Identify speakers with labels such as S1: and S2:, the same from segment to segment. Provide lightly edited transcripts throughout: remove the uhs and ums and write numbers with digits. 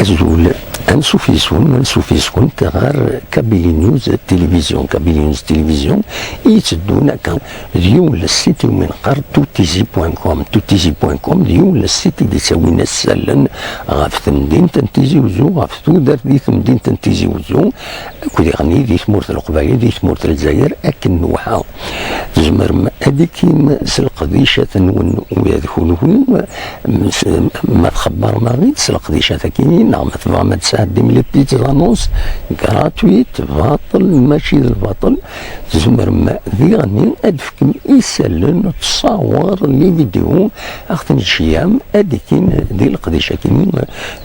S1: أزول أنسوفيسكون تغار كابيلي نيوز تلفزيون يتدونا كان ديون للسيتي من قر توتيزي.com ديون للسيتي دي تساوينا السلن غاف ثمدين تنتيزي وزو غاف تودر دي ثمدين تنتيزي وزو كودي غني دي ثمورت القبائل دي ثمورت الجزائر أكن نوحا زمر هذيك سلقديشة ويدخلون ما تخبر ما غير سلقديشة كاينين نعم تبغى ما تساعد لي بيتي لانونس غراتويت باطل ماشي الباطل زمر ما ذي غني ادفكم يسالن تصاور لي فيديو اختن الشيام اديكين دي القديشه كاينين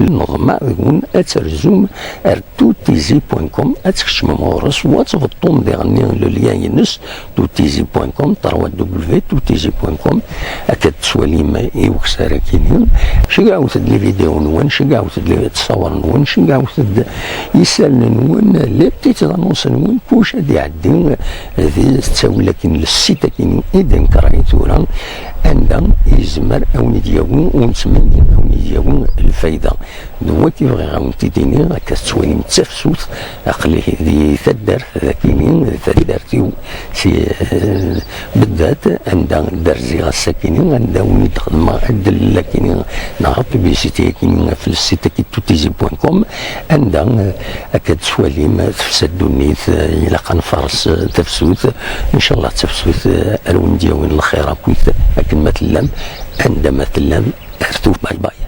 S1: النظم يكون اترزوم توتيزي.com اتكشم مورس واتفطوم دي غني لليان ينس توتيزي.com تروا توتيزي.com اكد سوالي ما يوكسار كاينين شي عاوت لي فيديو نون شي عاوت لي تصور نون شي عاوت يسالن نون لي بتيت لانونس نون كوش هادي عدي هذه تساوي لكن للسيتا كاين اذا كرايتورا عندها يزمر اوني ديالو ونتمنى اوني ديالو الفايده دوا كيبغي غاونتي ديني هكا تسوالي متفسوت عقلي هذه تدار كاينين تدارتي سي بالذات عندها درزي غاساكينين عندها وني تخدم عدل كاينين نعرف بيسيتي كاينين في السيتا كي توتيزي.com عندها هكا تسوالي ما تفسد النيت الى قنفرس تفسوت ان شاء الله تفسوت الون ديالو الخير كويت لكن ما تلام عندما تلام ارتوف باي باي.